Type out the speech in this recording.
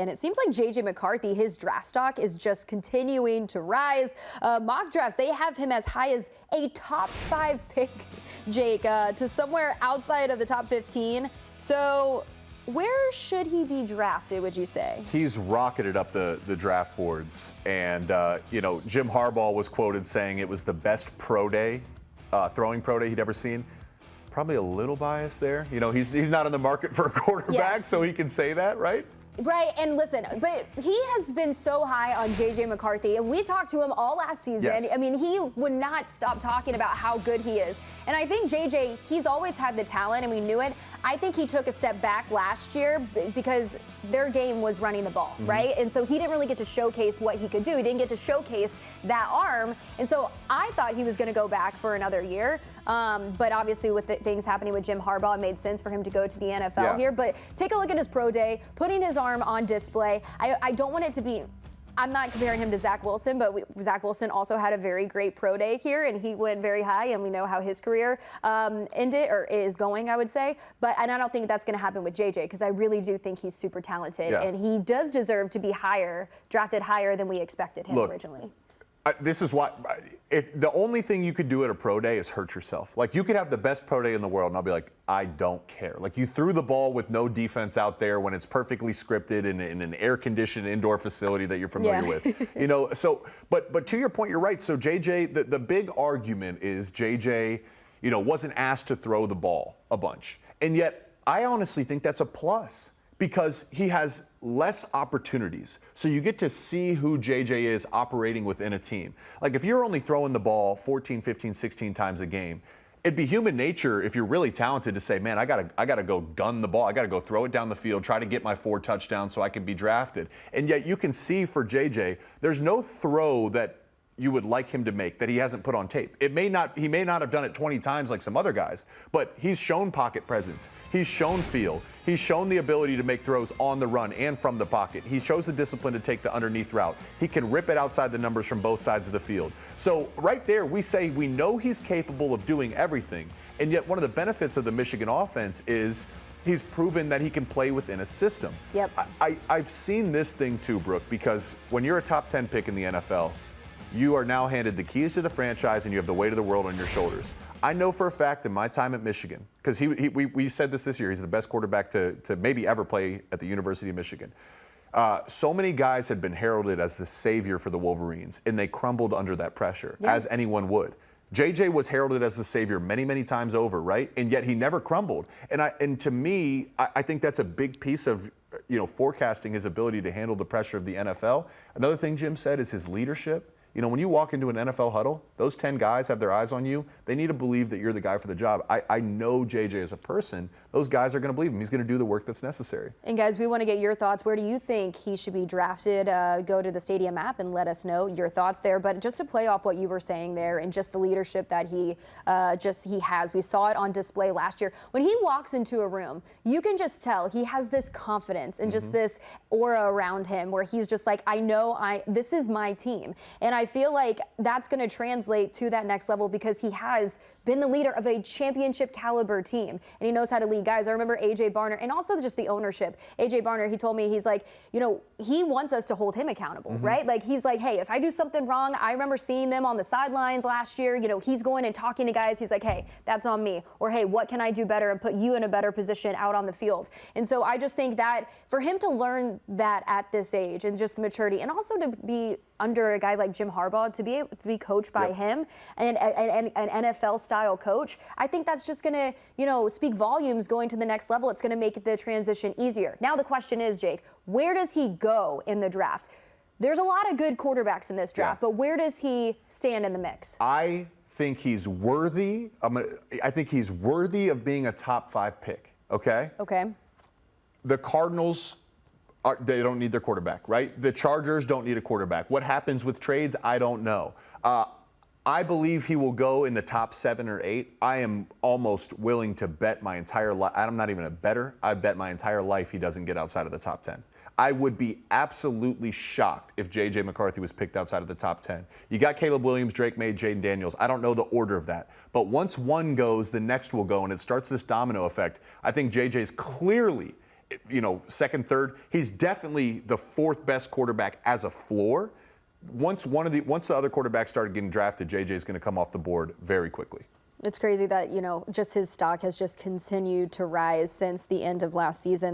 And it seems like J.J. McCarthy, his draft stock is just continuing to rise. Mock drafts, they have him as high as a top 5 pick, Jake, to somewhere outside of the top 15. So where should he be drafted, would you say? He's rocketed up the draft boards. And, Jim Harbaugh was quoted saying it was the best pro day, throwing pro day he'd ever seen. Probably a little biased there. He's not in the market for a quarterback, yes, so he can say that, right? Right, and listen, but he has been so high on J.J. McCarthy, and we talked to him all last season. Yes. I mean, he would not stop talking about how good he is. And I think J.J., he's always had the talent, and we knew it. I think he took a step back last year because their game was running the ball, right? And so he didn't really get to showcase what he could do. He didn't get to showcase that arm. And so I thought he was going to go back for another year. But obviously with things happening with Jim Harbaugh, it made sense for him to go to the NFL here. But take a look at his pro day, putting his arm on display. I don't want it to be, I'm not comparing him to Zach Wilson, but Zach Wilson also had a very great pro day here, and he went very high, and we know how his career ended, or is going, I would say. And I don't think that's going to happen with JJ, because I really do think he's super talented, and he does deserve to be drafted higher than we expected him originally. This is why, if the only thing you could do at a pro day is hurt yourself. Like, you could have the best pro day in the world, and I'll be like, I don't care. Like, you threw the ball with no defense out there when it's perfectly scripted in an air-conditioned indoor facility that you're familiar with. But to your point, you're right. So JJ, the big argument is JJ, wasn't asked to throw the ball a bunch. And yet, I honestly think that's a plus, because he has less opportunities. So you get to see who JJ is operating within a team. Like, if you're only throwing the ball 14, 15, 16 times a game, it'd be human nature, if you're really talented, to say, man, I gotta go gun the ball. I gotta go throw it down the field, try to get my 4 touchdowns so I can be drafted. And yet you can see for JJ, there's no throw that you would like him to make that he hasn't put on tape. He may not have done it 20 times like some other guys, but he's shown pocket presence. He's shown feel. He's shown the ability to make throws on the run and from the pocket. He shows the discipline to take the underneath route. He can rip it outside the numbers from both sides of the field. So right there, we say we know he's capable of doing everything. And yet one of the benefits of the Michigan offense is he's proven that he can play within a system. Yep. I've seen this thing too, Brooke, because when you're a top 10 pick in the NFL, you are now handed the keys to the franchise, and you have the weight of the world on your shoulders. I know for a fact in my time at Michigan, because we said this year, he's the best quarterback to maybe ever play at the University of Michigan. So many guys had been heralded as the savior for the Wolverines, and they crumbled under that pressure, as anyone would. JJ was heralded as the savior many, many times over, right? And yet he never crumbled. And to me, I think that's a big piece of forecasting his ability to handle the pressure of the NFL. Another thing Jim said is his leadership. When you walk into an NFL huddle, those 10 guys have their eyes on you. They need to believe that you're the guy for the job. I know JJ as a person. Those guys are going to believe him. He's going to do the work that's necessary. And guys, we want to get your thoughts. Where do you think he should be drafted? Go to the Stadium app and let us know your thoughts there. But just to play off what you were saying there, and just the leadership that he has. We saw it on display last year. When he walks into a room, you can just tell he has this confidence and just this aura around him where he's just like, I know this is my team. And I feel like that's going to translate to that next level, because he has been the leader of a championship caliber team, and he knows how to lead guys. I remember AJ Barner, and also just the ownership. AJ Barner, he told me, he's like, he wants us to hold him accountable, right? Like, he's like, hey, if I do something wrong, I remember seeing them on the sidelines last year, he's going and talking to guys. He's like, hey, that's on me. Or, hey, what can I do better and put you in a better position out on the field? And so I just think that for him to learn that at this age, and just the maturity, and also to be under a guy like Jim Harbaugh, to be able to be coached by him, and an NFL-style coach, I think that's just going to, speak volumes going to the next level. It's going to make the transition easier. Now the question is, Jake, where does he go in the draft? There's a lot of good quarterbacks in this draft, but where does he stand in the mix? I think he's worthy. I think he's worthy of being a top 5 pick. Okay. Okay. The Cardinals, they don't need their quarterback, right? The Chargers don't need a quarterback. What happens with trades, I don't know. I believe he will go in the top 7 or 8. I am almost willing to bet my entire life. I'm not even a bettor. I bet my entire life he doesn't get outside of the top 10. I would be absolutely shocked if J.J. McCarthy was picked outside of the top 10. You got Caleb Williams, Drake May, Jaden Daniels. I don't know the order of that. But once one goes, the next will go, and it starts this domino effect. I think J.J.'s clearly second, third. He's definitely the fourth best quarterback as a floor. Once the other quarterbacks started getting drafted, JJ is going to come off the board very quickly. It's crazy that, just his stock has just continued to rise since the end of last season.